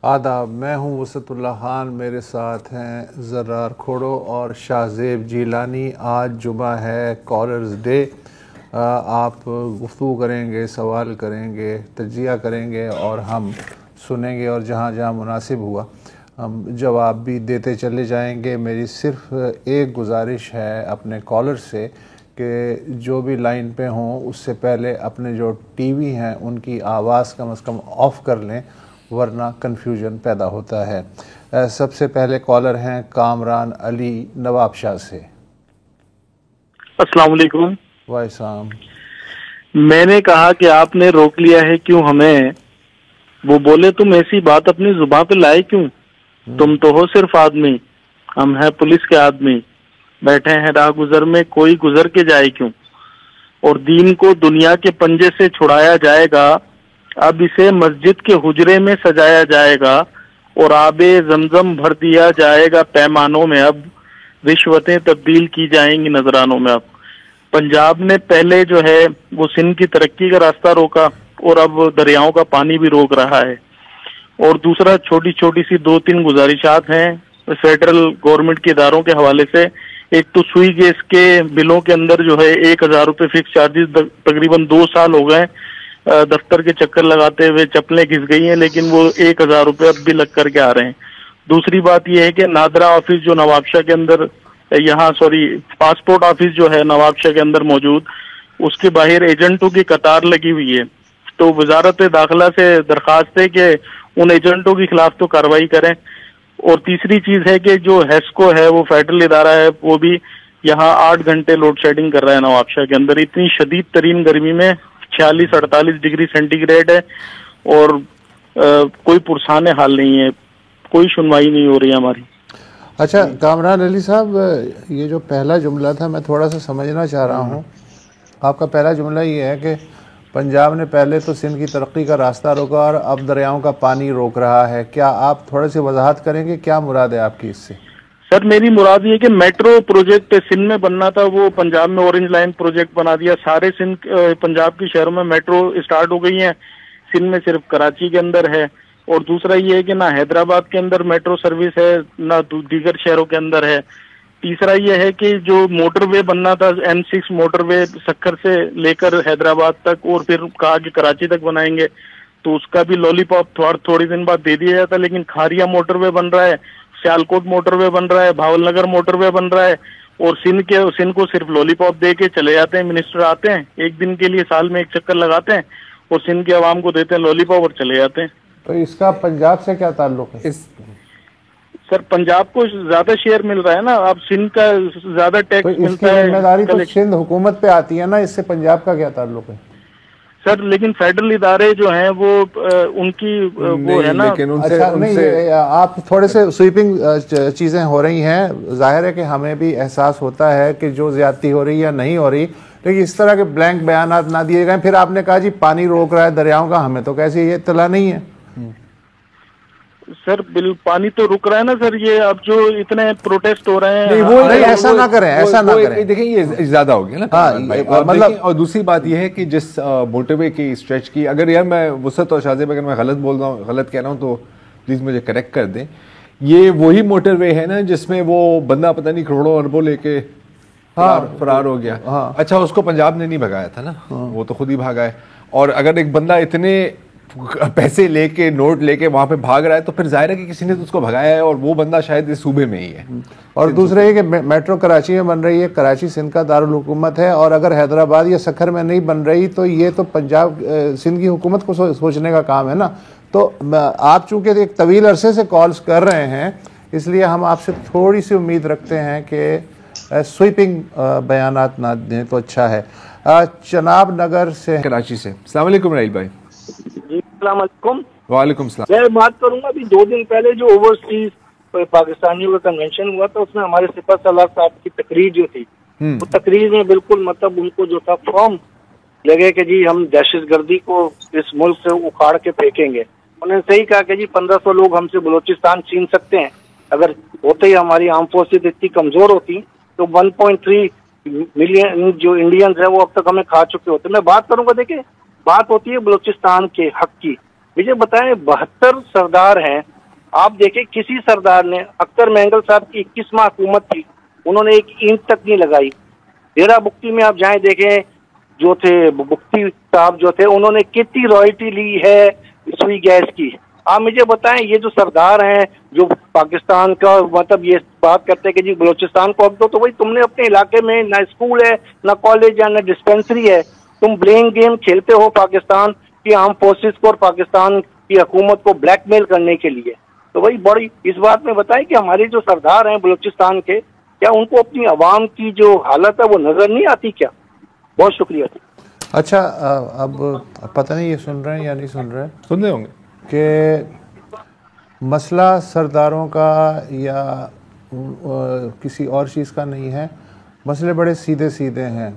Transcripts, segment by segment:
آداب، میں ہوں وسعت اللہ خان، میرے ساتھ ہیں زرار کھوڑو اور شاہ زیب جیلانی۔ آج جمعہ ہے، کالرز ڈے۔ آپ گفتگو کریں گے، سوال کریں گے، تجزیہ کریں گے اور ہم سنیں گے، اور جہاں جہاں مناسب ہوا ہم جواب بھی دیتے چلے جائیں گے۔ میری صرف ایک گزارش ہے اپنے کالر سے کہ جو بھی لائن پہ ہوں اس سے پہلے اپنے جو ٹی وی ہیں ان کی آواز کم از کم آف کر لیں، ورنہ کنفیوژن پیدا ہوتا ہے۔ سب سے پہلے کالر ہیں کامران علی نواب شاہ سے۔ السلام علیکم۔ وعلیکم۔ میں نے کہا کہ آپ نے روک لیا ہے کیوں ہمیں؟ وہ بولے تم ایسی بات اپنی زبان پہ لائے کیوں؟ تم تو ہو صرف آدمی، ہم ہیں پولیس کے آدمی، بیٹھے ہیں راہ گزر میں، کوئی گزر کے جائے کیوں؟ اور دین کو دنیا کے پنجے سے چھڑایا جائے گا، اب اسے مسجد کے حجرے میں سجایا جائے گا، اور آب زمزم بھر دیا جائے گا پیمانوں میں، اب رشوتیں تبدیل کی جائیں گی نذرانوں میں۔ اب پنجاب نے پہلے جو ہے وہ سندھ کی ترقی کا راستہ روکا، اور اب دریاؤں کا پانی بھی روک رہا ہے۔ اور دوسرا، چھوٹی چھوٹی سی 2-3 گزارشات ہیں فیڈرل گورنمنٹ کے اداروں کے حوالے سے۔ ایک تو سوئی گیس کے بلوں کے اندر جو ہے 1000 روپے فکس چارجز تقریباً 2 سال ہو گئے دفتر کے چکر لگاتے ہوئے، چپلیں گھس گئی ہیں، لیکن وہ 1000 روپے اب بھی لگ کر کے آ رہے ہیں۔ دوسری بات یہ ہے کہ نادرا آفس جو نوابشاہ کے اندر پاسپورٹ آفس جو ہے نوابشاہ کے اندر موجود، اس کے باہر ایجنٹوں کی قطار لگی ہوئی ہے۔ تو وزارت داخلہ سے درخواست ہے کہ ان ایجنٹوں کے خلاف تو کارروائی کریں۔ اور تیسری چیز ہے کہ جو ہیسکو ہے وہ فیڈرل ادارہ ہے، وہ بھی یہاں 8 گھنٹے لوڈ شیڈنگ کر رہا ہے نوابشاہ کے اندر، اتنی شدید ترین گرمی میں 46-48 ڈگری سینٹی گریڈ ہے، اور کوئی پرسان حال نہیں ہے، کوئی سنوائی نہیں ہو رہی ہے ہماری۔ اچھا کامران علی صاحب، یہ جو پہلا جملہ تھا میں تھوڑا سا سمجھنا چاہ رہا ہوں۔ آپ کا پہلا جملہ یہ ہے کہ پنجاب نے پہلے تو سندھ کی ترقی کا راستہ روکا اور اب دریاؤں کا پانی روک رہا ہے۔ کیا آپ تھوڑے سے وضاحت کریں گے، کیا مراد ہے آپ کی اس سے؟ سر میری مراد یہ کہ میٹرو پروجیکٹ سندھ میں بننا تھا، وہ پنجاب میں اورنج لائن پروجیکٹ بنا دیا، سارے سندھ پنجاب کے شہروں میں میٹرو اسٹارٹ ہو گئی ہیں، سندھ میں صرف کراچی کے اندر ہے۔ اور دوسرا یہ ہے کہ نہ حیدرآباد کے اندر میٹرو سروس ہے، نہ دیگر شہروں کے اندر ہے۔ تیسرا یہ ہے کہ جو موٹر وے بننا تھا M6 موٹر وے سکھر سے لے کر حیدرآباد تک، اور پھر کہا کہ کراچی تک بنائیں گے، تو اس کا بھی لالی پاپ تھوڑی دن بعد دے دیا جاتا، لیکن کھاریا موٹر وے بن رہا ہے، سیالکوٹ موٹر وے بن رہا ہے، بھاول نگر موٹر وے بن رہا ہے، اور سندھ کو صرف لالی پاپ دے کے چلے جاتے ہیں۔ منسٹر آتے ہیں ایک دن کے لیے، سال میں ایک چکر لگاتے ہیں، اور سندھ کے عوام کو دیتے ہیں لالی پاپ اور چلے جاتے ہیں۔ تو اس کا پنجاب سے کیا تعلق ہے؟ سر پنجاب کو زیادہ شیئر مل رہا ہے نا، اب سندھ کا زیادہ ٹیکس اس کی ذمہ داری تو سندھ حکومت پہ آتی ہے نا، اس سے پنجاب کا کیا تعلق ہے؟ سر لیکن فیڈرل ادارے جو ہیں وہ ان کی وہ ہے نا۔ اچھا نہیں، آپ تھوڑے سے سویپنگ چیزیں ہو رہی ہیں، ظاہر ہے کہ ہمیں بھی احساس ہوتا ہے کہ جو زیادتی ہو رہی یا نہیں ہو رہی، لیکن اس طرح کے بلینک بیانات نہ دیے گئے۔ پھر آپ نے کہا جی پانی روک رہا ہے دریاؤں کا، ہمیں تو کیسے یہ اطلاع نہیں ہے؟ سر پانی تو رک رہا ہے نا سر، یہ اب جو اتنے پروٹیسٹ ہو رہے ہیں، نہیں ایسا نہ کریں، ایسا نہ کریں، دیکھیں یہ زیادہ ہو گیا نا مطلب۔ اور دوسری بات یہ ہے کہ جس موٹر وے کی اسٹریچ کی، اگر یار میں وسعت اور شاذیب اگر میں غلط بول رہا ہوں، غلط کہہ رہا ہوں تو پلیز مجھے کریکٹ کر دیں، یہ وہی موٹر وے ہے نا جس میں وہ بندہ پتہ نہیں کروڑوں اربوں لے کے فرار ہو گیا؟ اچھا اس کو پنجاب نے نہیں بھگایا تھا نا، وہ تو خود ہی بھاگا ہے۔ اور اگر ایک بندہ اتنے پیسے لے کے نوٹ لے کے وہاں پہ بھاگ رہا ہے تو پھر ظاہر ہے کہ کسی نے تو اس کو بھگایا ہے، اور وہ بندہ شاید اس صوبے میں ہی ہے۔ اور دوسرا یہ کہ میٹرو کراچی میں بن رہی ہے، کراچی سندھ کا دارالحکومت ہے، اور اگر حیدرآباد یا سکھر میں نہیں بن رہی تو یہ تو پنجاب سندھ کی حکومت کو سوچنے کا کام ہے نا۔ تو آپ چونکہ ایک طویل عرصے سے کالز کر رہے ہیں، اس لیے ہم آپ سے تھوڑی سی امید رکھتے ہیں کہ سویپنگ بیانات نہ دیں تو اچھا ہے۔ چناب نگر سے، کراچی سے، السلام علیکم رائل بھائی۔ جی السلام علیکم۔ وعلیکم السلام۔ میں بات کروں گا ابھی 2 دن پہلے جو اوورسیز پاکستانیوں کا کنونشن ہوا تھا، اس میں ہمارے سپہ سالار صاحب کی تقریر جو تھی، وہ تقریر میں بالکل مطلب ان کو جو تھا فارم لگے کہ جی ہم دہشت گردی کو اس ملک سے اکھاڑ کے پھینکیں گے۔ انہوں نے صحیح کہا کہ جی 1500 لوگ ہم سے بلوچستان چھین سکتے ہیں، اگر ہوتے ہی ہماری آرم فورسز اتنی کمزور ہوتی تو 1.3 ملین جو انڈینز ہیں وہ اب تک ہمیں کھا چکے ہوتے۔ میں بات کروں گا، دیکھیں بات ہوتی ہے بلوچستان کے حق کی، مجھے بتائیں 72 سردار ہیں، آپ دیکھیں کسی سردار نے، اختر مینگل صاحب کی 21 ماہ حکومت تھی، انہوں نے ایک اینٹ تک نہیں لگائی. ڈیرا بگٹی میں آپ جائیں دیکھیں جو تھے بگٹی صاحب جو تھے انہوں نے کتنی رائلٹی لی ہے سوئی گیس کی. آپ مجھے بتائیں یہ جو سردار ہیں جو پاکستان کا مطلب یہ بات کرتے ہیں کہ جی بلوچستان کو حق دو، تو وہی تم نے اپنے علاقے میں نہ اسکول ہے نہ کالج ہے نہ ڈسپینسری ہے. تم بلینگ گیم کھیلتے ہو پاکستان کی آرم فورسز کو اور پاکستان کی حکومت کو بلیک میل کرنے کے لیے. تو وہی بڑی اس بات میں بتائیں کہ ہمارے جو سردار ہیں بلوچستان کے، کیا ان کو اپنی عوام کی جو حالت ہے وہ نظر نہیں آتی کیا؟ بہت شکریہ. اچھا اب پتہ نہیں یہ سن رہے ہیں یا نہیں سن رہے ہیں، سن رہے ہوں گے کہ مسئلہ سرداروں کا یا کسی اور چیز کا نہیں ہے، مسئلے بڑے سیدھے سیدھے ہیں.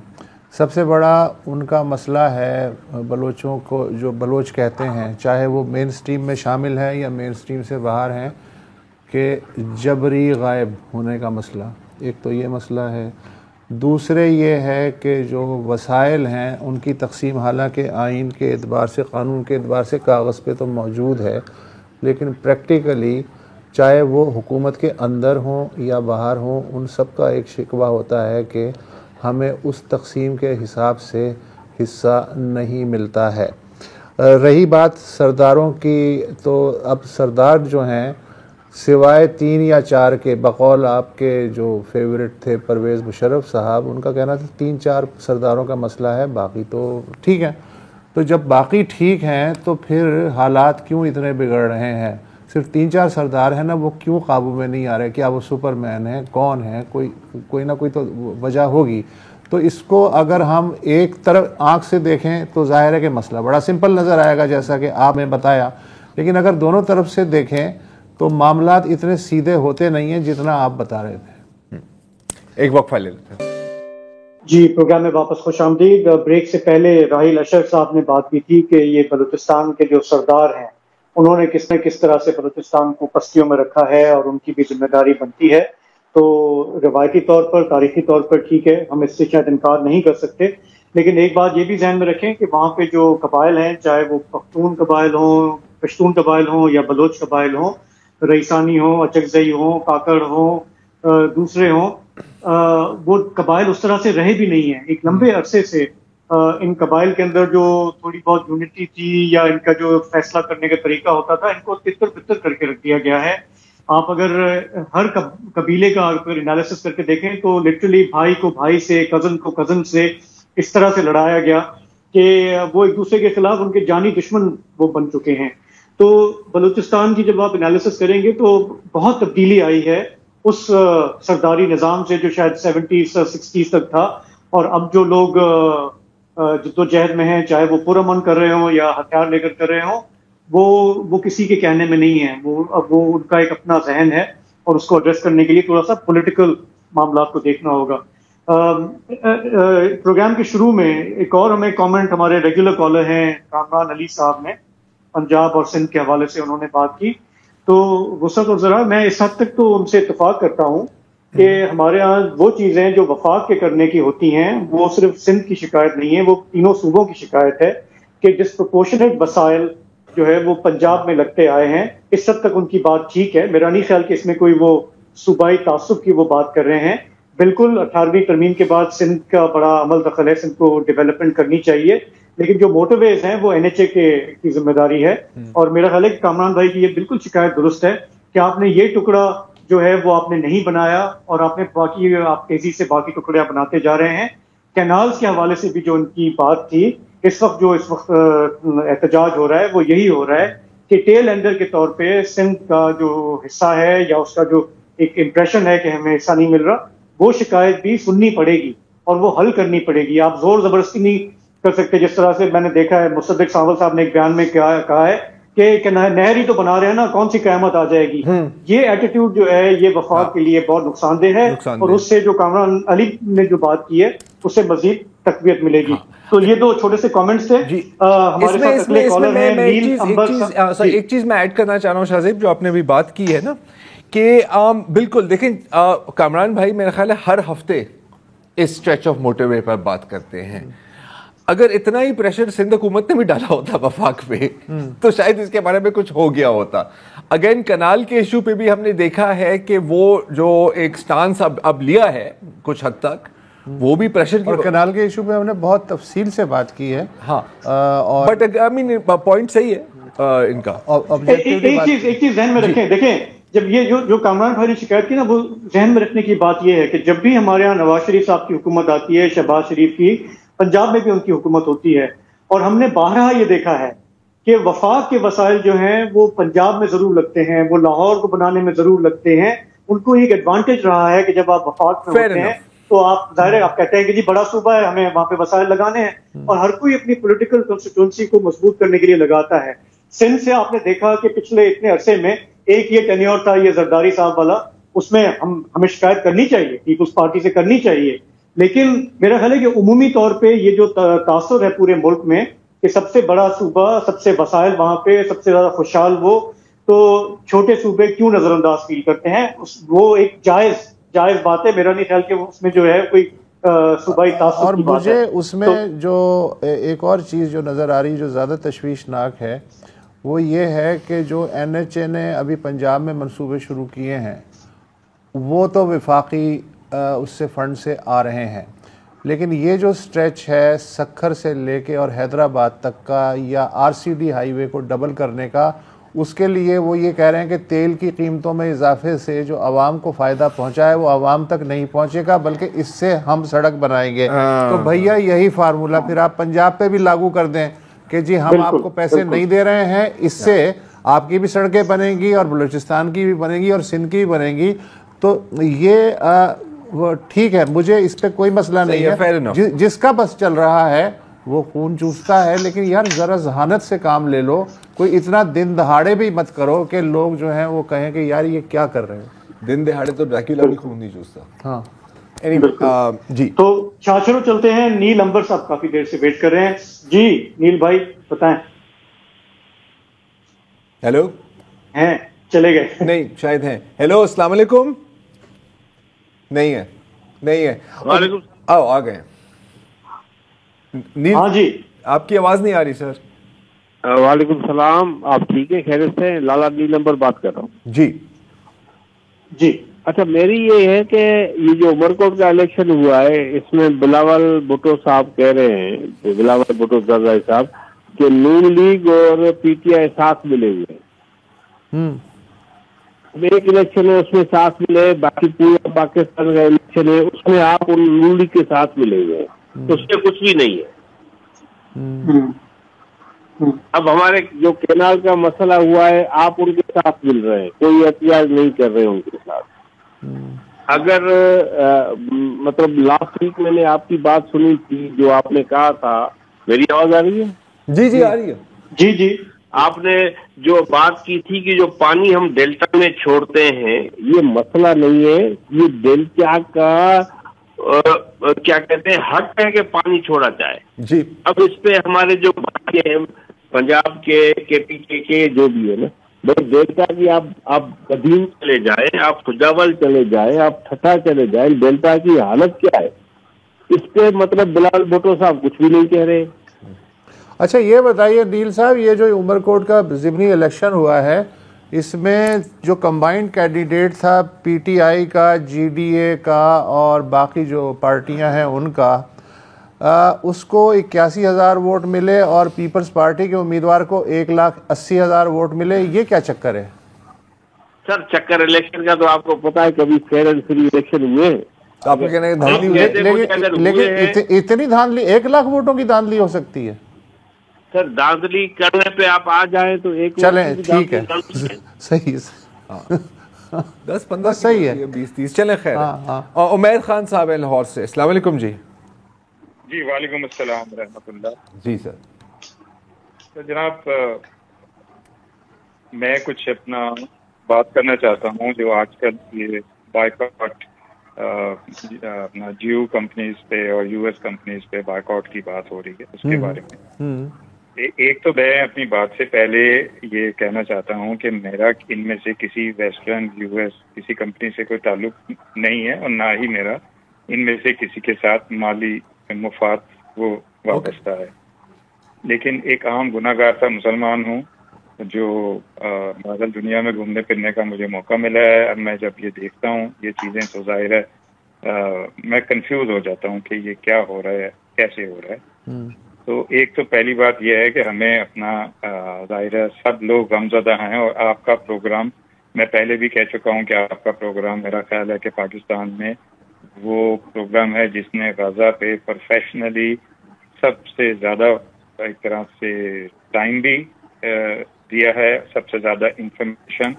سب سے بڑا ان کا مسئلہ ہے بلوچوں کو، جو بلوچ کہتے ہیں چاہے وہ مین سٹریم میں شامل ہے یا مین سٹریم سے باہر ہیں، کہ جبری غائب ہونے کا مسئلہ. ایک تو یہ مسئلہ ہے. دوسرے یہ ہے کہ جو وسائل ہیں ان کی تقسیم حالانکہ آئین کے اعتبار سے، قانون کے اعتبار سے کاغذ پہ تو موجود ہے، لیکن پریکٹیکلی چاہے وہ حکومت کے اندر ہوں یا باہر ہوں، ان سب کا ایک شکوہ ہوتا ہے کہ ہمیں اس تقسیم کے حساب سے حصہ نہیں ملتا ہے. رہی بات سرداروں کی، تو اب سردار جو ہیں سوائے 3 یا 4 کے، بقول آپ کے جو فیورٹ تھے پرویز مشرف صاحب، ان کا کہنا تھا 3-4 سرداروں کا مسئلہ ہے، باقی تو ٹھیک ہے. تو جب باقی ٹھیک ہیں تو پھر حالات کیوں اتنے بگڑ رہے ہیں؟ صرف 3-4 سردار ہیں نا، وہ کیوں قابو میں نہیں آ رہے؟ کیا وہ سپر مین ہیں؟ کون ہیں؟ کوئی نہ کوئی تو وجہ ہوگی. تو اس کو اگر ہم ایک طرف آنکھ سے دیکھیں تو ظاہر ہے کہ مسئلہ بڑا سمپل نظر آئے گا جیسا کہ آپ نے بتایا، لیکن اگر دونوں طرف سے دیکھیں تو معاملات اتنے سیدھے ہوتے نہیں ہیں جتنا آپ بتا رہے تھے. ایک وقفہ لے لیتے ہیں. جی پروگرام میں واپس خوش آمدید. بریک سے پہلے راحیل اشرف صاحب نے بات کی تھی کہ یہ بلوچستان کے جو سردار ہیں انہوں نے کس طرح سے بلوچستان کو پستیوں میں رکھا ہے اور ان کی بھی ذمہ داری بنتی ہے. تو روایتی طور پر، تاریخی طور پر ٹھیک ہے، ہم اس سے شاید انکار نہیں کر سکتے، لیکن ایک بات یہ بھی ذہن میں رکھیں کہ وہاں پہ جو قبائل ہیں، چاہے وہ پختون قبائل ہوں، پشتون قبائل ہوں یا بلوچ قبائل ہوں، رئیسانی ہوں، اچکزئی ہوں، کاکڑ ہوں، دوسرے ہوں، وہ قبائل اس طرح سے رہے بھی نہیں ہیں. ایک لمبے عرصے سے ان قبائل کے اندر جو تھوڑی بہت یونٹی تھی یا ان کا جو فیصلہ کرنے کا طریقہ ہوتا تھا، ان کو تتر بتر کر کے رکھ دیا گیا ہے. آپ اگر ہر قبیلے کا انالیسس کر کے دیکھیں تو لٹرلی بھائی کو بھائی سے، کزن کو کزن سے اس طرح سے لڑایا گیا کہ وہ ایک دوسرے کے خلاف ان کے جانی دشمن وہ بن چکے ہیں. تو بلوچستان کی جب آپ انالیسس کریں گے تو بہت تبدیلی آئی ہے اس سرداری نظام سے جو شاید 70s 60s تک تھا، اور اب جو لوگ جدوجہد میں ہیں، چاہے وہ پرامن کر رہے ہوں یا ہتھیار لے کر کر رہے ہوں، وہ کسی کے کہنے میں نہیں ہیں. وہ ان کا ایک اپنا ذہن ہے اور اس کو ایڈریس کرنے کے لیے تھوڑا سا پولیٹیکل معاملات کو دیکھنا ہوگا. پروگرام کے شروع میں ایک اور ہمیں کامنٹ ہمارے ریگولر کالر ہیں کامران علی صاحب نے پنجاب اور سندھ کے حوالے سے انہوں نے بات کی. تو وسعت اور ذرا میں اس حد تک تو ان سے اتفاق کرتا ہوں کہ ہمارے ہاں وہ چیزیں جو وفاق کے کرنے کی ہوتی ہیں وہ صرف سندھ کی شکایت نہیں ہے، وہ تینوں صوبوں کی شکایت ہے کہ ڈسپرپورشنیٹ وسائل جو ہے وہ پنجاب میں لگتے آئے ہیں. اس حد تک ان کی بات ٹھیک ہے، میرا نہیں خیال کہ اس میں کوئی وہ صوبائی تعصب کی وہ بات کر رہے ہیں. بالکل 18ویں ترمیم کے بعد سندھ کا بڑا عمل دخل ہے، سندھ کو ڈیولپمنٹ کرنی چاہیے، لیکن جو موٹر ویز ہیں وہ NHA کی ذمہ داری ہے. اور میرا خیال ہے کہ کامران بھائی کی یہ بالکل شکایت درست ہے کہ آپ نے یہ ٹکڑا جو ہے وہ آپ نے نہیں بنایا اور آپ تیزی سے باقی ٹکڑے بناتے جا رہے ہیں. کینالز کے حوالے سے بھی جو ان کی بات تھی، اس وقت احتجاج ہو رہا ہے وہ یہی ہو رہا ہے کہ ٹیل اینڈر کے طور پہ سندھ کا جو حصہ ہے یا اس کا جو ایک امپریشن ہے کہ ہمیں حصہ نہیں مل رہا، وہ شکایت بھی سننی پڑے گی اور وہ حل کرنی پڑے گی. آپ زور زبردستی نہیں کر سکتے. جس طرح سے میں نے دیکھا ہے مصدق سانول صاحب نے ایک بیان میں کہا ہے کہ نہر ہی تو بنا رہے ہیں نا، کون سی قیامت آ جائے گی. یہ ایٹیٹیوڈ جو ہے یہ وفاق کے لیے بہت نقصان دہ ہے، اور اس سے جو کامران علی نے جو بات کی ہے اس سے مزید تقویت ملے گی. تو یہ دو چھوٹے سے کامنٹس تھے. ہمارے ساتھ اگلے کالر ہیں نیل امبر. ایک چیز میں ایڈ کرنا چاہ رہا ہوں شاہ زیب، جو آپ نے بھی بات کی ہے نا، کہ بالکل دیکھیں کامران بھائی میرا خیال ہے ہر ہفتے اس اسٹریچ آف موٹر وے پر بات کرتے ہیں. اگر اتنا ہی پریشر سندھ حکومت نے بھی ڈالا ہوتا وفاق پہ تو شاید اس کے بارے میں کچھ ہو گیا ہوتا. اگین کنال کے ایشو پہ بھی ہم نے دیکھا ہے کہ وہ جو ایک سٹانس اب لیا ہے کچھ حد تک, وہ بھی پریشر کی. اور کنال کے ایشو پہ ہم نے بہت تفصیل سے بات کی ہے. ہاں, بٹ آئی مین پوائنٹ صحیح ہے ان کا. ایک چیز ذہن میں رکھیں, دیکھیں جب یہ جو کامران بھائی نے شکایت کی نا, وہ ذہن میں رکھنے کی بات یہ ہے کہ جب بھی ہمارے یہاں نواز شریف صاحب کی حکومت آتی ہے, شہباز شریف کی, پنجاب میں بھی ان کی حکومت ہوتی ہے, اور ہم نے بارہا یہ دیکھا ہے کہ وفاق کے وسائل جو ہیں وہ پنجاب میں ضرور لگتے ہیں, وہ لاہور کو بنانے میں ضرور لگتے ہیں. ان کو ایک ایڈوانٹیج رہا ہے کہ جب آپ وفاق میں ہوتے ہیں تو آپ ظاہر ہے آپ کہتے ہیں کہ جی بڑا صوبہ ہے, ہمیں وہاں پہ وسائل لگانے ہیں, اور ہر کوئی اپنی پولیٹیکل کنسٹیٹوئنسی کو مضبوط کرنے کے لیے لگاتا ہے. سندھ سے آپ نے دیکھا کہ پچھلے اتنے عرصے میں ایک یہ ٹینیور تھا یہ زرداری صاحب والا, اس میں ہمیں شکایت کرنی چاہیے, پیپلز پارٹی سے کرنی چاہیے, لیکن میرا خیال ہے کہ عمومی طور پہ یہ جو تاثر ہے پورے ملک میں کہ سب سے بڑا صوبہ, سب سے وسائل وہاں پہ, سب سے زیادہ خوشحال وہ, تو چھوٹے صوبے کیوں نظر انداز فیل کرتے ہیں. وہ ایک جائز بات ہے, میرا نہیں خیال کہ اس میں جو ہے کوئی صوبائی تاثر. اور مجھے اس میں جو ایک اور چیز جو نظر آ رہی جو زیادہ تشویشناک ہے وہ یہ ہے کہ جو این ایچ اے نے ابھی پنجاب میں منصوبے شروع کیے ہیں وہ تو وفاقی اس سے فنڈ سے آ رہے ہیں, لیکن یہ جو سٹریچ ہے سکھر سے لے کے اور حیدرآباد تک کا یا آر سی ڈی ہائی وے کو ڈبل کرنے کا, اس کے لیے وہ یہ کہہ رہے ہیں کہ تیل کی قیمتوں میں اضافے سے جو عوام کو فائدہ پہنچا ہے وہ عوام تک نہیں پہنچے گا, بلکہ اس سے ہم سڑک بنائیں گے. تو بھیا یہی فارمولہ پھر آپ پنجاب پہ بھی لاگو کر دیں کہ جی ہم آپ کو پیسے نہیں دے رہے ہیں, اس سے آپ کی بھی سڑکیں بنیں گی اور بلوچستان کی بھی بنیں گی اور سندھ کی بھی بنیں گی. تو یہ ٹھیک ہے, مجھے اس پہ کوئی مسئلہ نہیں ہے, جس کا بس چل رہا ہے وہ خون چوستا ہے, لیکن یار ذرا ذہانت سے کام لے لو, کوئی اتنا دن دہاڑے بھی مت کرو کہ لوگ جو ہیں وہ کہیں کہ یار یہ کیا کر رہے ہیں. دن دہاڑے تو ڈریکولا بھی خون نہیں چوستا. ہاں جی, تو چلو چلتے ہیں. نیل امبر صاحب کافی دیر سے ویٹ کر رہے ہیں. جی نیل بھائی بتائیں. ہیلو, ہیں چلے گئے نہیں شاید ہیں. ہیلو السلام علیکم. نہیں ہے. آؤ آ گئے. ہاں جی, آپ کی آواز نہیں آ رہی سر. وعلیکم السلام, آپ ٹھیک ہیں, خیریت سے؟ لالا نیل نمبر بات کر رہا ہوں. جی اچھا, میری یہ ہے کہ یہ جو عمر کوٹ کا الیکشن ہوا ہے اس میں بلاول بھٹو صاحب کہہ رہے ہیں, بلاول بھٹو زرداری صاحب, کہ نون لیگ اور پی ٹی آئی ساتھ ملے ہوئے ہیں. ایک الیکشن ہے اس میں ساتھ ملے, باقی پورا پاکستان کا الیکشن ہے اس میں آپ نون لیگ کے ساتھ ملے ہوئے ہیں, تو اس میں کچھ بھی نہیں ہے. اب ہمارے جو کینال کا مسئلہ ہوا ہے آپ ان کے ساتھ مل رہے ہیں, کوئی احتجاج نہیں کر رہے ان کے ساتھ. اگر مطلب لاسٹ ویک میں نے آپ کی بات سنی تھی جو آپ نے کہا تھا, میری آواز آ رہی ہے؟ جی آ رہی ہے. جی آپ نے جو بات کی تھی کہ جو پانی ہم ڈیلٹا میں چھوڑتے ہیں یہ مسئلہ نہیں ہے, یہ ڈیلٹا کا کیا کہتے ہیں حق ہے کہ پانی چھوڑا جائے. جی, اب اس پہ ہمارے جو بھائی ہیں پنجاب کے پی کے جو بھی ہے نا, بھائی ڈیلٹا کی آپ قدیم چلے جائیں, آپ سجاول چلے جائیں, آپ ٹھٹا چلے جائیں, ڈیلٹا کی حالت کیا ہے اس پہ مطلب بلاول بھٹو صاحب کچھ بھی نہیں کہہ رہے. اچھا یہ بتائیے نیل صاحب, یہ جو عمر کوٹ کا ضمنی الیکشن ہوا ہے اس میں جو کمبائنڈ کینڈیڈیٹ تھا پی ٹی آئی کا, جی ڈی اے کا اور باقی جو پارٹیاں ہیں ان کا, اس کو 81,000 ووٹ ملے اور پیپلز پارٹی کے امیدوار کو 1,80,000 ووٹ ملے. یہ کیا چکر ہے سر؟ چکر الیکشن کا تو آپ کو پتا ہے, کبھی فیئر اینڈ فری الیکشن ہوئے آپ کہنا ہے دھاندلی ہوئی, لیکن اتنی دھاندلی 1,00,000 ووٹوں کی دھاندلی ہو سکتی ہے سر؟ دھاندلی کرنے پہ آپ آ جائیں تو ایک چلیں ٹھیک ہے, صحیح 10-15 صحیح ہے, 20-30 چلیں خیر. عمیر خان صاحب لاہور سے, السلام علیکم. جی وعلیکم السلام ورحمۃ اللہ. جی سر. تو جناب میں کچھ اپنا بات کرنا چاہتا ہوں جو آج کل یہ بائیکاٹ اپنا جیو کمپنیز پہ اور یو ایس کمپنیز پہ بائیکاٹ کی بات ہو رہی ہے, اس کے بارے میں ایک تو میں اپنی بات سے پہلے یہ کہنا چاہتا ہوں کہ میرا ان میں سے کسی ویسٹرن یو ایس کسی کمپنی سے کوئی تعلق نہیں ہے, اور نہ ہی میرا ان میں سے کسی کے ساتھ مالی مفاد وہ وابستہ ہے. لیکن ایک عام گناہ گار سا مسلمان ہوں جو بادل دنیا میں گھومنے پھرنے کا مجھے موقع ملا ہے. اب میں جب یہ دیکھتا ہوں یہ چیزیں تو ظاہر ہے میں کنفیوز ہو جاتا ہوں کہ یہ کیا ہو رہا ہے, کیسے ہو رہا ہے. تو ایک تو پہلی بات یہ ہے کہ ہمیں اپنا ظاہر ہے سب لوگ غمزدہ ہیں, اور آپ کا پروگرام میں پہلے بھی کہہ چکا ہوں کہ آپ کا پروگرام میرا خیال ہے کہ پاکستان میں وہ پروگرام ہے جس نے غزہ پہ پروفیشنلی سب سے زیادہ ایک طرح سے ٹائم بھی دیا ہے, سب سے زیادہ انفارمیشن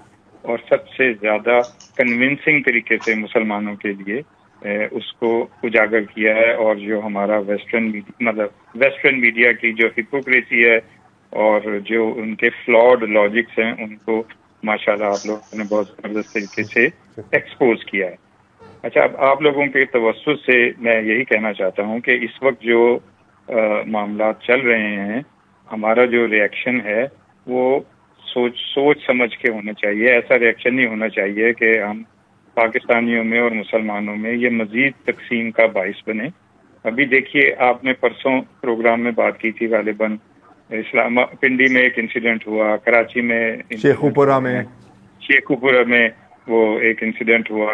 اور سب سے زیادہ کنونسنگ طریقے سے مسلمانوں کے لیے اس کو اجاگر کیا ہے. اور جو ہمارا ویسٹرن میڈیا کی جو ہپوکریسی ہے اور جو ان کے فلاڈ لاجکس ہیں ان کو ماشاءاللہ آپ لوگوں نے بہت زبردست طریقے سے ایکسپوز کیا ہے. اچھا, اب آپ لوگوں کے توسط سے میں یہی کہنا چاہتا ہوں کہ اس وقت جو معاملات چل رہے ہیں ہمارا جو ریئیکشن ہے وہ سوچ سمجھ کے ہونا چاہیے. ایسا ریئیکشن نہیں ہونا چاہیے کہ ہم پاکستانیوں میں اور مسلمانوں میں یہ مزید تقسیم کا باعث بنے. ابھی دیکھیے آپ نے پرسوں پروگرام میں بات کی تھی غالباً اسلام پنڈی میں ایک انسیڈنٹ ہوا, کراچی میں شیخوپورہ میں وہ ایک انسیڈنٹ ہوا,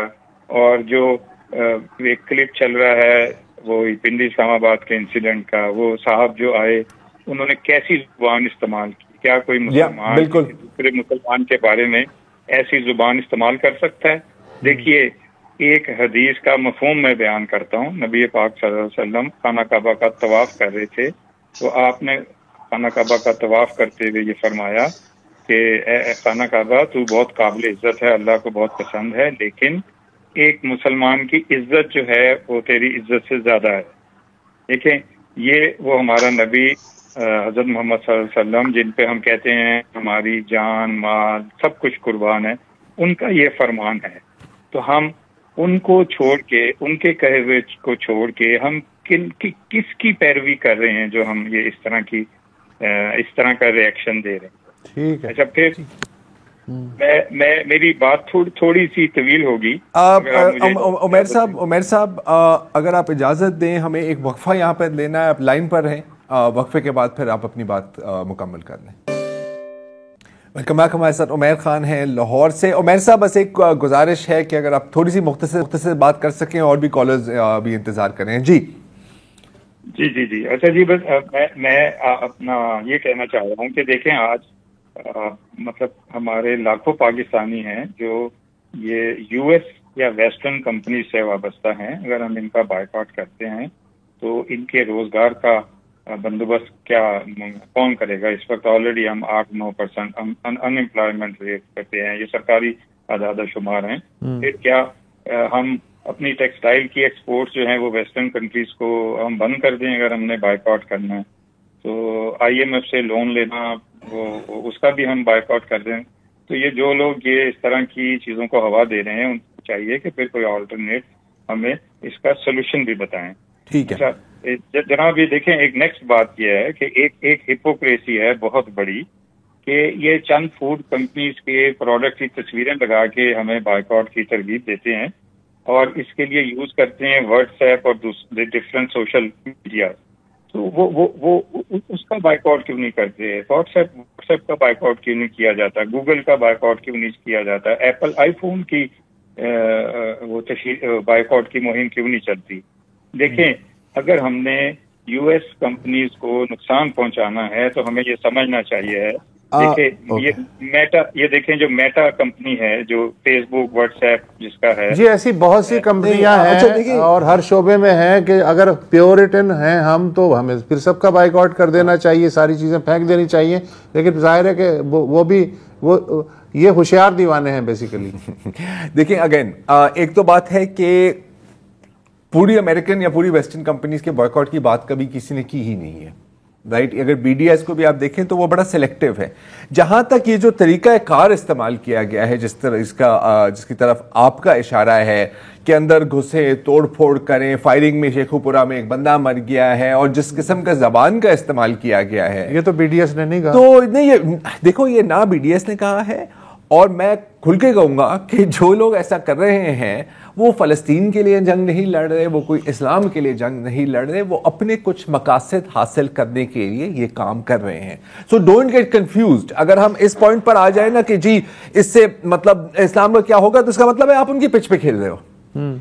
اور جو ایک کلپ چل رہا ہے وہ پنڈی اسلام آباد کے انسیڈنٹ کا, وہ صاحب جو آئے انہوں نے کیسی زبان استعمال کی. کیا کوئی مسلمان دوسرے مسلمان کے بارے میں ایسی زبان استعمال کر سکتا ہے؟ دیکھیے ایک حدیث کا مفہوم میں بیان کرتا ہوں. نبی پاک صلی اللہ علیہ وسلم خانہ کعبہ کا طواف کر رہے تھے, تو آپ نے خانہ کعبہ کا طواف کرتے ہوئے یہ فرمایا کہ اے خانہ کعبہ تو بہت قابل عزت ہے, اللہ کو بہت پسند ہے, لیکن ایک مسلمان کی عزت جو ہے وہ تیری عزت سے زیادہ ہے. دیکھیں یہ وہ ہمارا نبی حضرت محمد صلی اللہ علیہ وسلم جن پہ ہم کہتے ہیں ہماری جان مال سب کچھ قربان ہے, ان کا یہ فرمان ہے. تو ہم ان کو چھوڑ کے, ان کے کہے ہوئے کو چھوڑ کے ہم کس کی پیروی کر رہے ہیں جو ہم یہ اس طرح کا ریئیکشن دے رہے ہیں. ٹھیک ہے. اچھا پھر میری بات تھوڑی سی طویل ہوگی. عمیر صاحب اگر آپ اجازت دیں ہمیں ایک وقفہ یہاں پر لینا ہے, آپ لائن پر رہیں, وقفے کے بعد پھر آپ اپنی بات مکمل کر لیں. Welcome back. ہمارے ساتھ عمیر خان ہیں لاہور سے. عمیر صاحب بس ایک گزارش ہے کہ اگر آپ تھوڑی سی مختصر بات کر سکیں, اور بھی کالرز بھی انتظار کریں. جی. اچھا جی, بس میں اپنا یہ کہنا چاہ رہا ہوں کہ دیکھیں آج مطلب ہمارے لاکھوں پاکستانی ہیں جو یہ یو ایس یا ویسٹرن کمپنی سے وابستہ ہیں. اگر ہم ان کا بائیکاٹ کرتے ہیں تو ان کے روزگار کا بندوبست کیا کون کرے گا؟ اس وقت آلریڈی ہم 8-9% ان امپلائمنٹ ریٹ کرتے ہیں, یہ سرکاری اعداد و شمار ہیں. پھر کیا ہم اپنی ٹیکسٹائل کی ایکسپورٹس جو ہیں وہ ویسٹرن کنٹریز کو ہم بند کر دیں اگر ہم نے بائیکاٹ کرنا ہے؟ تو IMF سے لون لینا وہ اس کا بھی ہم بائیکاٹ کر دیں. تو یہ جو لوگ یہ اس طرح کی چیزوں کو ہوا دے رہے ہیں ان کو چاہیے کہ پھر کوئی آلٹرنیٹ ہمیں اس کا سولوشن بھی بتائیں. ٹھیک ہے جناب. یہ دیکھیں ایک نیکسٹ بات یہ ہے کہ ایک ہپوکریسی ہے بہت بڑی کہ یہ چند فوڈ کمپنیز کے پروڈکٹ کی تصویریں لگا کے ہمیں بائیکاٹ کی ترغیب دیتے ہیں اور اس کے لیے یوز کرتے ہیں واٹس ایپ اور دوسرے ڈفرینٹ سوشل میڈیا. تو وہ اس کا بائیکاٹ کیوں نہیں کرتے؟ واٹس ایپ کا بائیکاٹ کیوں نہیں کیا جاتا؟ گوگل کا بائیکاٹ کیوں نہیں کیا جاتا؟ ایپل آئی فون کی وہ بائیکاٹ کی مہم کیوں نہیں چلتی؟ دیکھیں اگر ہم نے یو ایس کمپنیز کو نقصان پہنچانا ہے تو ہمیں یہ سمجھنا چاہیے ہے. دیکھیں یہ دیکھیں جو میٹا کمپنی ہے جو فیس بک واٹس ایپ جس کا ہے, جی ایسی بہت سی کمپنیاں ہیں اور ہر شعبے میں ہیں کہ اگر پیورٹن ہیں ہم تو ہمیں پھر سب کا بائیکاٹ کر دینا چاہیے, ساری چیزیں پھینک دینی چاہیے. لیکن ظاہر ہے کہ وہ یہ ہوشیار دیوانے ہیں بیسیکلی. دیکھیں اگین ایک تو بات ہے کہ پوری امریکن یا پوری ویسٹرن کمپنیز کے بائیکاٹ کی بات کبھی کسی نے کی ہی نہیں ہے, رائٹ. اگر BDS کو بھی آپ دیکھیں تو وہ بڑا سلیکٹیو ہے. جہاں تک یہ جو طریقہ کار استعمال کیا گیا ہے, جس کی طرف آپ کا اشارہ ہے کہ اندر گھسے توڑ پھوڑ کریں, فائرنگ میں شیخوپورہ میں ایک بندہ مر گیا ہے, اور جس قسم کا زبان کا استعمال کیا گیا ہے, یہ تو BDS نے نہیں کہا. تو نہیں, دیکھو یہ نہ BDS نے کہا ہے, اور میں کھل کے کہوں گا کہ جو لوگ ایسا کر رہے ہیں وہ فلسطین کے لیے جنگ نہیں لڑ رہے, وہ کوئی اسلام کے لیے جنگ نہیں لڑ رہے, وہ اپنے کچھ مقاصد حاصل کرنے کے لیے یہ کام کر رہے ہیں. So don't get confused. اگر ہم اس پوائنٹ پر آ جائیں نا کہ جی اس سے مطلب اسلام کا کیا ہوگا, تو اس کا مطلب ہے آپ ان کی پچ پہ کھیل رہے ہو.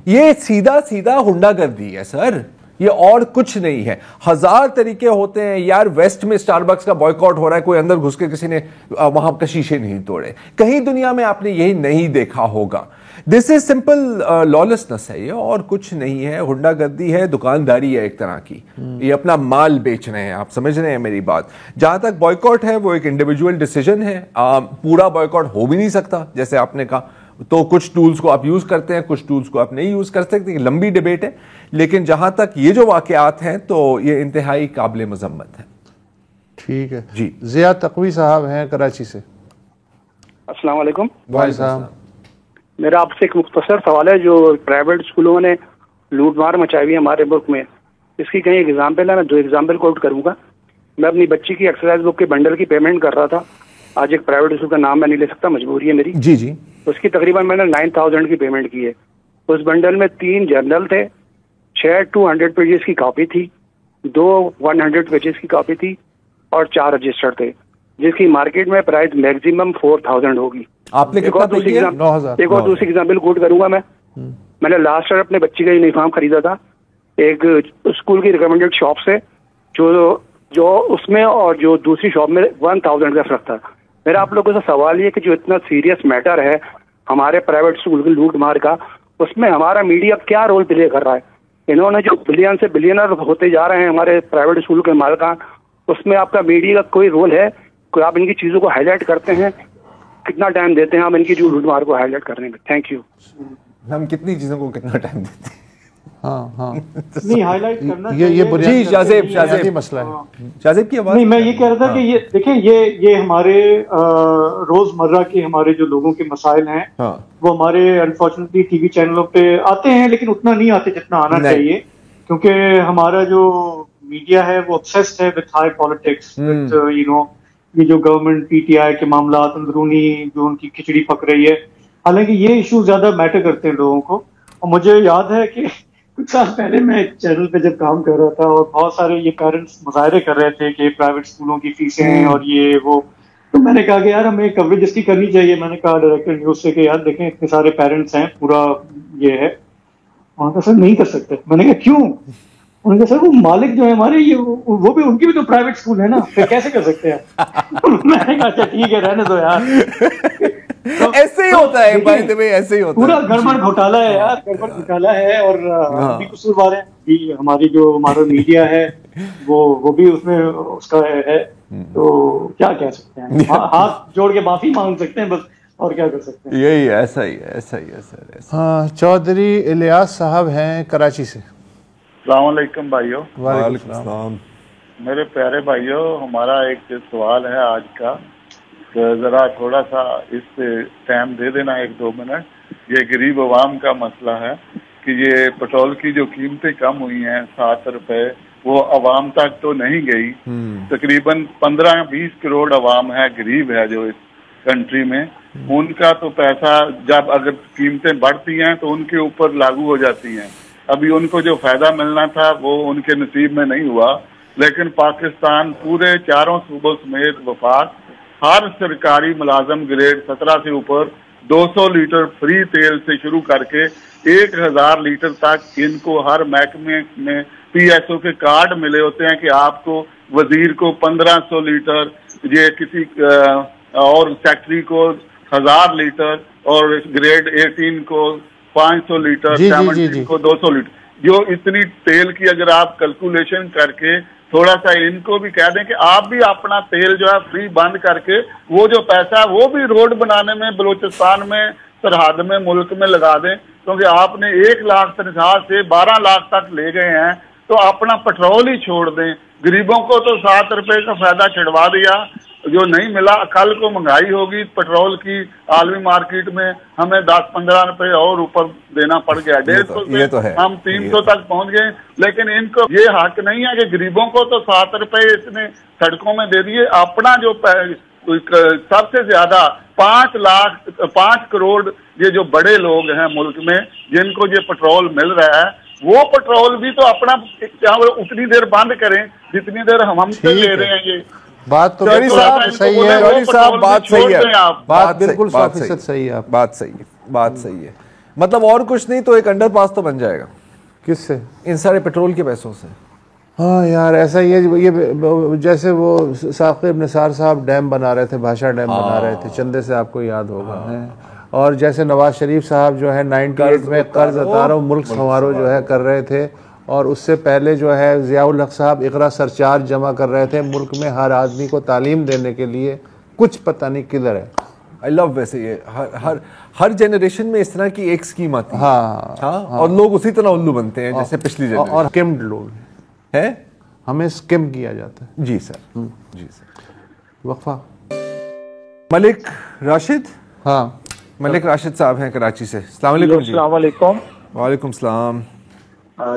یہ سیدھا سیدھا ہنڈا گردی ہے سر, یہ اور کچھ نہیں ہے. ہزار طریقے ہوتے ہیں یار. ویسٹ میں اسٹار بکس کا بوائیکاٹ ہو رہا ہے, کوئی اندر گھس کے کسی نے وہاں کا شیشے نہیں توڑے. کہیں دنیا میں آپ نے یہی نہیں دیکھا ہوگا. دس از سمپل لالسنس ہے یہ, اور کچھ نہیں ہے. ہنڈا گردی ہے, دکانداری ہے ایک طرح کی. یہ اپنا مال بیچ رہے ہیں, آپ سمجھ رہے ہیں میری بات. جہاں تک بوائیکاٹ ہے وہ ایک انڈیویجول ڈیسیجن ہے. پورا بوائیکاٹ ہو بھی نہیں سکتا جیسے آپ نے کہا. تو کچھ ٹولز کو آپ یوز کرتے ہیں, کچھ ٹولز کو آپ نہیں یوز کر سکتے. لمبی ڈیبیٹ ہے, لیکن جہاں تک یہ جو واقعات ہیں تو یہ انتہائی قابل مذمت ہے. ٹھیک ہے جی. ضیاء تقوی صاحب ہیں کراچی سے. السلام علیکم. بھائی صاحب, میرا آپ سے ایک مختصر سوال ہے. جو پرائیویٹ اسکولوں نے لوٹ مار مچائی ہوئی ہے ہمارے ملک میں, اس کی کہیں ایگزامپل ہے. میں 2 ایگزامپل کوٹ کروں گا. میں اپنی بچی کی ایکسرسائز بک کے بنڈل کی پیمنٹ کر رہا تھا. آج ایک پرائیویٹ اسکول کا نام میں نہیں لے سکتا, مجبوری ہے میری. جی جی. اس کی تقریباً میں نے 9,000 کی پیمنٹ کی ہے. اس بنڈل میں 3 جرنل تھے, 6 200 پیجز کی کاپی تھی, 2 100 پیجز کی کاپی تھی, اور 4 رجسٹر تھے, جس کی مارکیٹ میں پرائز میکسیمم 4,000 ہوگی. آپ نے کتنا پے کیا؟ 9,000. ایک اور دوسری ایگزامپل کوٹ کروں گا. میں نے لاسٹ ایئر اپنے بچی کا یونیفارم خریدا تھا ایک اسکول کی ریکمینڈیڈ شاپ سے, جو اس میں اور جو دوسری شاپ میں 1,000 کا فرق تھا. میرا آپ لوگوں سے سوال یہ کہ جو اتنا سیریس میٹر ہے ہمارے پرائیویٹ اسکول کی لوٹ مار کا, اس میں ہمارا میڈیا کیا رول پلے کر رہا ہے؟ انہوں نے جو بلین سے بلینر ہوتے جا رہے ہیں ہمارے پرائیویٹ اسکول کے مالکان, اس میں آپ کا میڈیا کا کوئی رول ہے؟ کوئی آپ ان کی چیزوں کو ہائی لائٹ کرتے ہیں؟ کتنا ٹائم دیتے ہیں ہم ان کی جو لوٹ مار کو ہائی لائٹ کرنے میں؟ Thank you. ہم کتنی چیزوں کو کتنا ٹائم دیتے ہیں؟ ہاں نہیں ہائی لائٹ کرنا یہ جی شاہزیب مسئلہ ہے. شاہزیب کی آواز. نہیں, میں یہ کہہ رہا تھا کہ یہ دیکھیں یہ ہمارے روزمرہ کے ہمارے جو لوگوں کے مسائل ہیں وہ ہمارے انفارچونیٹلی ٹی وی چینلوں پہ آتے ہیں, لیکن اتنا نہیں آتے جتنا آنا چاہیے, کیونکہ ہمارا جو میڈیا ہے وہ obsessed ہے with high politics, یہ جو گورنمنٹ پی ٹی آئی کے معاملات, اندرونی جو ان کی کھچڑی پک رہی ہے. حالانکہ یہ ایشو زیادہ میٹر کرتے ہیں لوگوں کو. اور مجھے یاد ہے کہ کچھ سال پہلے میں ایک چینل پہ جب کام کر رہا تھا اور بہت سارے یہ پیرنٹس مظاہرے کر رہے تھے کہ پرائیویٹ اسکولوں کی فیسیں ہیں اور یہ وہ, تو میں نے کہا کہ یار ہمیں کوریج اس کی کرنی چاہیے. میں نے کہا ڈائریکٹر نیوز سے کہ یار دیکھیں اتنے سارے پیرنٹس ہیں, پورا یہ ہے. وہاں کا سر نہیں کر سکتے. میں نے کہا کیوں؟ انہوں نے کہا سر وہ مالک جو ہے ہمارے, یہ وہ بھی ان کی بھی تو پرائیویٹ اسکول ہے نا, پھر کیسے کر سکتے ہیں؟ میں نے کہا اچھا ٹھیک ہے رہنے دو یار. ایسے ہی ہوتا ہے بھائی, ایسے ہی ہوتا ہے. پورا گڑبڑ گھوٹالا ہے یار, گڑبڑ گھوٹالا ہے. اور ہم بھی قصوروار ہیں. ہماری جو ہمارا میڈیا ہے وہ بھی اس میں اس کا ہے. تو کیا کہہ سکتے ہیں, ہاتھ جوڑ کے معافی مانگ سکتے ہیں بس, اور کیا کر سکتے ہیں. یہی ایسا ہی ہے سر. ہاں, چودھری الیاس صاحب ہیں کراچی سے. السلام علیکم بھائیو. وعلیکم السلام. میرے پیارے بھائیو, ہمارا ایک سوال ہے آج کا, ذرا تھوڑا سا اس پہ ٹائم دے دینا 1-2 منٹ. یہ غریب عوام کا مسئلہ ہے کہ یہ پٹرول کی جو قیمتیں کم ہوئی ہیں 7 روپے, وہ عوام تک تو نہیں گئی. تقریباً 15-20 کروڑ عوام ہے, غریب ہے جو اس کنٹری میں. ان کا تو پیسہ جب اگر قیمتیں بڑھتی ہیں تو ان کے اوپر لاگو ہو جاتی ہیں. ابھی ان کو جو فائدہ ملنا تھا وہ ان کے نصیب میں نہیں ہوا. لیکن پاکستان پورے 4 صوبوں سمیت وفاق ہر سرکاری ملازم گریڈ 17 سے اوپر 200 لیٹر فری تیل سے شروع کر کے 1000 لیٹر تک ان کو ہر محکمے میں پی ایس او کے کارڈ ملے ہوتے ہیں کہ آپ کو وزیر کو 1500 لیٹر, یہ کسی اور سیکٹری کو 1000 لیٹر, اور گریڈ 18 کو 500 لیٹر, 17 کو 200 لیٹر. جو اتنی تیل کی اگر آپ کیلکولیشن کر کے تھوڑا سا ان کو بھی کہہ دیں کہ آپ بھی اپنا تیل جو ہے فری بند کر کے وہ جو پیسہ ہے وہ بھی روڈ بنانے میں بلوچستان میں سرحد میں ملک میں لگا دیں, کیونکہ آپ نے 1 لاکھ تنخواہ سے 12 لاکھ تک لے گئے ہیں, تو اپنا پٹرول ہی چھوڑ دیں. غریبوں کو تو 7 روپے کا فائدہ چھڑوا دیا, جو نہیں ملا. کل کو مہنگائی ہوگی پٹرول کی عالمی مارکیٹ میں, ہمیں 10-15 روپے اور اوپر دینا پڑ گیا. 150 سے ہم 300 تک پہنچ گئے. لیکن ان کو یہ حق نہیں ہے کہ غریبوں کو تو 7 روپے اس نے سڑکوں میں دے دیے, اپنا جو سب سے زیادہ 5 کروڑ یہ جو بڑے لوگ ہیں ملک میں جن کو یہ پٹرول مل رہا ہے، وہ پٹرول بھی تو اپنا اتنی دیر بند کریں جتنی دیر ہم سے لے رہے ہیں. یہ بات تو صحیح ہے، بات صحیح ہے، بات بالکل 100% صحیح ہے، بات صحیح ہے. مطلب اور کچھ نہیں تو ایک انڈر پاس تو بن جائے گا. کس سے؟ ان سارے پیٹرول کے پیسوں سے. ہاں یار ایسا ہی ہے. یہ جیسے وہ ثاقب نثار صاحب ڈیم بنا رہے تھے، بھاشا ڈیم بنا رہے تھے چندے سے، آپ کو یاد ہوگا. اور جیسے نواز شریف صاحب جو ہے 98 میں قرض اتارو ملک سنوارو جو ہے کر رہے تھے، اور اس سے پہلے جو ہے ضیاء الحق صاحب اقرا سرچارج جمع کر رہے تھے ملک میں ہر آدمی کو تعلیم دینے کے لیے. کچھ پتہ نہیں کدھر ہے. آئی لو ویسے یہ ہر جنریشن میں اس طرح کی ایک اسکیم آتی ہے. ہاں اور لوگ اسی طرح الو بنتے ہیں جیسے پچھلی جنریشن. اور اسکمڈ لوگ ہیں، ہمیں اسکم کیا جاتا ہے. جی سر. وقفہ. ملک راشد. ہاں ملک راشد صاحب ہیں کراچی سے. السلام علیکم. السلام علیکم. وعلیکم السلام.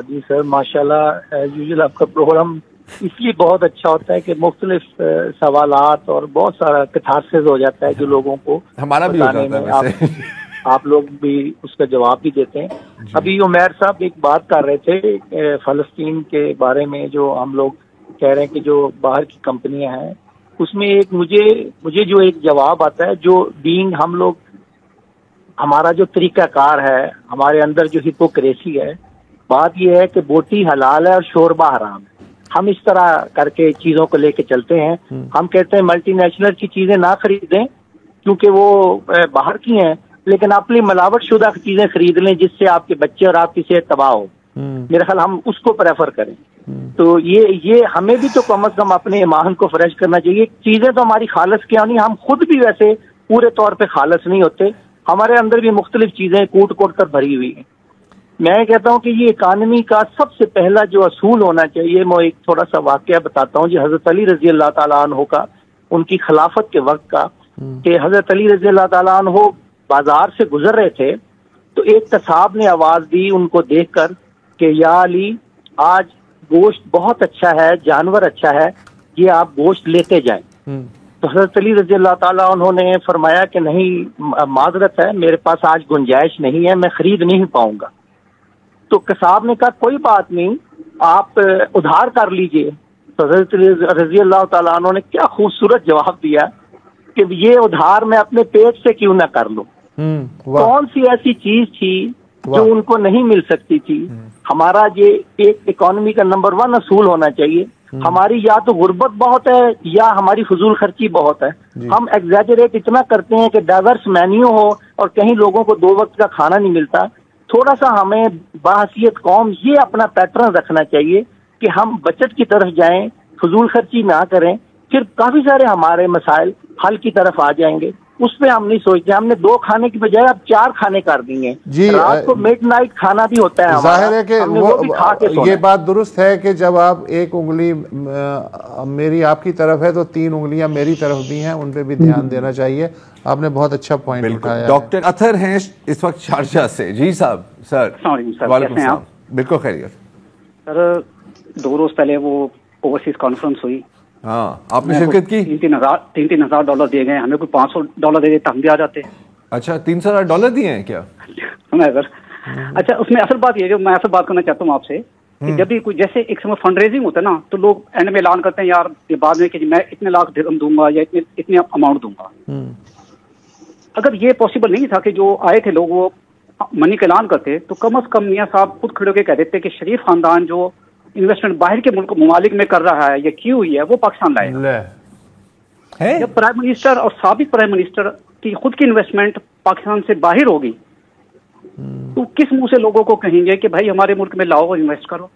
جی سر ماشاءاللہ ایز یوزل آپ کا پروگرام اس لیے بہت اچھا ہوتا ہے کہ مختلف سوالات اور بہت سارا کتھارسز ہو جاتا ہے جو لوگوں کو ہمارا بھی ہو جاتا ہے ویسے. آپ لوگ بھی اس کا جواب بھی دیتے ہیں. ابھی عمیر صاحب ایک بات کر رہے تھے فلسطین کے بارے میں، جو ہم لوگ کہہ رہے ہیں کہ جو باہر کی کمپنیاں ہیں، اس میں ایک مجھے جو ایک جواب آتا ہے، جو بینگ ہم لوگ ہمارا جو طریقہ کار ہے، ہمارے اندر جو ہپوکریسی ہے، بات یہ ہے کہ بوٹی حلال ہے اور شوربہ حرام ہے. ہم اس طرح کر کے چیزوں کو لے کے چلتے ہیں. ہم کہتے ہیں ملٹی نیشنل کی چیزیں نہ خریدیں کیونکہ وہ باہر کی ہیں، لیکن اپنی ملاوٹ شدہ چیزیں خرید لیں جس سے آپ کے بچے اور آپ کی صحت تباہ ہو. میرا خیال ہم اس کو پریفر کریں. تو یہ ہمیں بھی تو کم از کم اپنے ایمان کو فریش کرنا چاہیے. چیزیں تو ہماری خالص کیا نہیں، ہم خود بھی ویسے پورے طور پہ خالص نہیں ہوتے، ہمارے اندر بھی مختلف چیزیں کوٹ کر بھری ہوئی ہیں. میں کہتا ہوں کہ یہ اکانومی کا سب سے پہلا جو اصول ہونا چاہیے، میں ایک تھوڑا سا واقعہ بتاتا ہوں جی حضرت علی رضی اللہ تعالیٰ عنہ کا، ان کی خلافت کے وقت کا، کہ حضرت علی رضی اللہ تعالیٰ عنہ بازار سے گزر رہے تھے تو ایک قصاب نے آواز دی ان کو دیکھ کر کہ یا علی آج گوشت بہت اچھا ہے، جانور اچھا ہے، یہ آپ گوشت لیتے جائیں. تو حضرت علی رضی اللہ تعالیٰ عنہ نے فرمایا کہ نہیں معذرت ہے، میرے پاس آج گنجائش نہیں ہے، میں خرید نہیں پاؤں گا. تو قصاب نے کہا کوئی بات نہیں، آپ ادھار کر لیجئے. تو حضرت رضی اللہ تعالیٰ عنہ نے کیا خوبصورت جواب دیا کہ یہ ادھار میں اپنے پیٹ سے کیوں نہ کر لوں. کون سی ایسی چیز تھی جو ان کو نہیں مل سکتی تھی. ہمارا یہ ایک اکانومی کا نمبر 1 اصول ہونا چاہیے. ہماری یا تو غربت بہت ہے یا ہماری فضول خرچی بہت ہے. ہم ایگزیجریٹ اتنا کرتے ہیں کہ ڈائیورس مینیو ہو اور کہیں لوگوں کو 2 وقت کا کھانا نہیں ملتا. تھوڑا سا ہمیں باحثیت قوم یہ اپنا پیٹرن رکھنا چاہیے کہ ہم بچت کی طرف جائیں، فضول خرچی نہ کریں، پھر کافی سارے ہمارے مسائل حل کی طرف آ جائیں گے. اس پہ ہم نہیں سوچتے. ہم نے 2 کھانے کی بجائے اب 4 کھانے کر دیے. رات کو مڈ نائٹ کھانا بھی ہوتا ہے. ظاہر ہے کہ یہ بات درست ہے کہ جب آپ ایک انگلی میری آپ کی طرف ہے تو 3 انگلیاں میری طرف بھی ہیں، ان پہ بھی دھیان دینا چاہیے. آپ نے بہت اچھا پوائنٹ اٹھایا. ڈاکٹر اطہر ہیں اس وقت شارجہ سے. جی صاحب. سر وعلیکم السلام. بالکل خیریت. سر 2 روز پہلے وہ اوورسیز کانفرنس ہوئی. ہاں آپ نے شرکت کی. $3,000 دیے گئے. ہمیں کوئی $500 دے دیتا ہم بھی آ جاتے. اچھا $300 دیے ہیں کیا؟ سر اچھا اس میں اصل بات یہ جو میں اصل بات کرنا چاہتا ہوں آپ سے کہ جب بھی کوئی جیسے ایک سمے فنڈ ریزنگ ہوتا ہے نا تو لوگ اینڈ میں اعلان کرتے ہیں یار یہ بعد میں کہ میں اتنے لاکھ درہم دوں گا یا اتنے اماؤنٹ دوں گا. اگر یہ پاسبل نہیں تھا کہ جو آئے تھے لوگ وہ منی کا اعلان کرتے تو کم از کم میاں صاحب خود کھڑے ہو کے کہہ دیتے کہ شریف خاندان جو انویسٹمنٹ باہر کے ممالک میں کر رہا ہے یا کی ہوئی ہے وہ پاکستان لائے گا. جب پرائم منسٹر اور سابق پرائم منسٹر کی خود کی انویسٹمنٹ پاکستان سے باہر ہوگی تو کس منہ سے لوگوں کو کہیں گے کہ بھائی ہمارے ملک میں لاؤ انویسٹ کرو.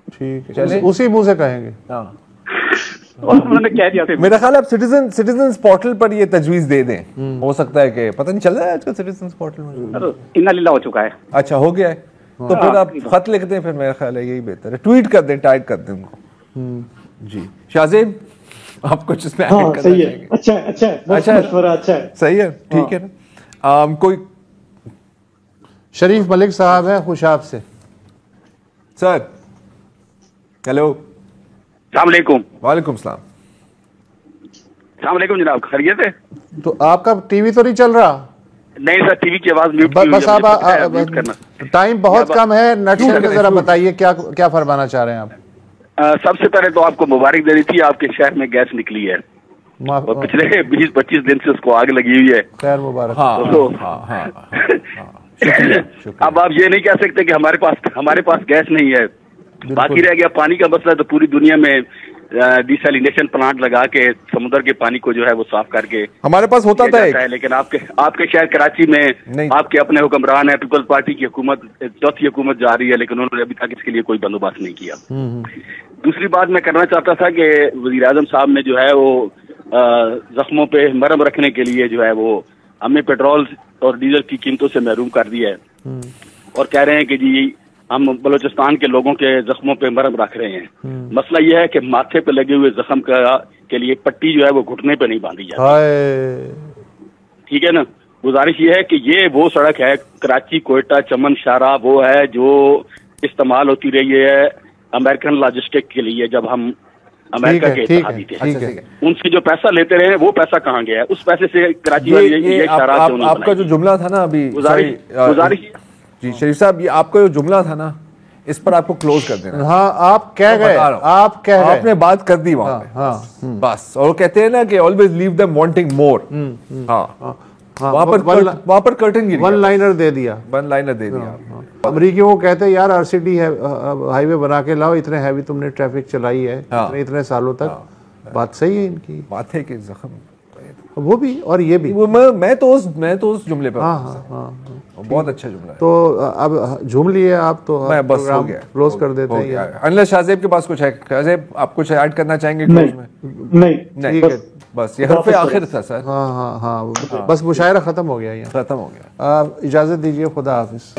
ٹھیک ہے اسی منہ سے کہیں گے. انہوں نے کہہ دیا. میرا خیال ہے آپ سٹیزنز پورٹل پر یہ تجویز دے دیں. ہو سکتا ہے کہ پتہ نہیں چل رہا ہے آج کل سٹیزنز پورٹل میں. انا للہ ہو چکا ہے. اچھا ہو گیا ہے تو پھر آپ خط لکھ دیں. پھر میرا خیال ہے یہی بہتر ہے. ٹویٹ کر دیں، ٹائپ کر دیں ان کو. جی شاہزیب آپ کچھ اس میں ایڈ کرنا چاہیں گے؟ اچھا صحیح ہے. ٹھیک ہے نا. کوئی شریف ملک صاحب ہیں خوشاب سے. Sir hello. السلام علیکم. وعلیکم السلام. السلام علیکم جناب، خیریت ہے؟ تو آپ کا ٹی وی تو نہیں چل رہا؟ نہیں سر، ٹی وی کی آواز میوٹ کی بس آپ ٹائم بہت کم ہے، نٹ سے ذرا بتائیے کیا فرمانا چاہ رہے ہیں آپ؟ سب سے پہلے تو آپ کو مبارک دینی تھی، آپ کے شہر میں گیس نکلی ہے اور پچھلے 20-25 دن سے اس کو آگ لگی ہوئی ہے. خیر مبارک. اب آپ یہ نہیں کہہ سکتے کہ ہمارے پاس گیس نہیں ہے. باقی رہ گیا پانی کا مسئلہ، تو پوری دنیا میں ڈیسیلینیشن پلانٹ لگا کے سمندر کے پانی کو جو ہے وہ صاف کر کے ہمارے پاس ہوتا تھا ہے، لیکن آپ کے شہر کراچی میں آپ کے اپنے حکمران ہیں، پیپلز پارٹی کی حکومت، چوتھی حکومت جا رہی ہے، لیکن انہوں نے ابھی تک اس کے لیے کوئی بندوبست نہیں کیا. دوسری بات میں کرنا چاہتا تھا کہ وزیر اعظم صاحب نے جو ہے وہ زخموں پہ مرہم رکھنے کے لیے جو ہے وہ ہمیں پیٹرول اور ڈیزل کی قیمتوں سے محروم کر دیا ہے اور کہہ رہے ہیں کہ جی ہم بلوچستان کے لوگوں کے زخموں پہ مرہم رکھ رہے ہیں. مسئلہ یہ ہے کہ ماتھے پہ لگے ہوئے زخم کے لیے پٹی جو ہے وہ گھٹنے پہ نہیں باندھی جاتی. ٹھیک ہے نا. گزارش یہ ہے کہ یہ وہ سڑک ہے کراچی کوئٹہ چمن شاہراہ، وہ ہے جو استعمال ہوتی رہی ہے امریکن لاجسٹک کے لیے جب ہم امریکہ کے اتحادی تھے. ان سے جو پیسہ لیتے رہے وہ پیسہ کہاں گیا ہے؟ اس پیسے سے کراچی والی آپ کا جو جملہ تھا نا ابھی گزارش جی شریف صاحب، یہ آپ کا جو جملہ تھا نا اس پر آپ کو کلوز کر دینا. ہاں آپ کہہ گئے، آپ نے بات کر دی وہاں پہ بس. اور کہتے ہیں نا کہ always leave them wanting more. وہاں پر کرٹن گری، ون لائنر دے دیا. امریکیوں کو کہتے ہیں یار RCT ہائی وے بنا کے لاؤ، اتنے ہیوی تم نے ٹریفک چلائی ہے اتنے سالوں تک. بات صحیح ہے ان کی، بات ہے کہ زخم وہ بھی اور یہ بھی. میں تو اس جملے پہ بہت اچھا جملہ ہے. تو اب جھوم لیے آپ، تو بس ہو گیا، کلوز کر دیتے ہیں. انلس شاہ زیب کے پاس کچھ ہے؟ شاہ زیب آپ کچھ ایڈ کرنا چاہیں گے کلوز میں؟ نہیں، بس یہ حرف آخر تھا سر. ہاں بس مشاعرہ ختم ہو گیا، ختم ہو گیا. اجازت دیجیے، خدا حافظ.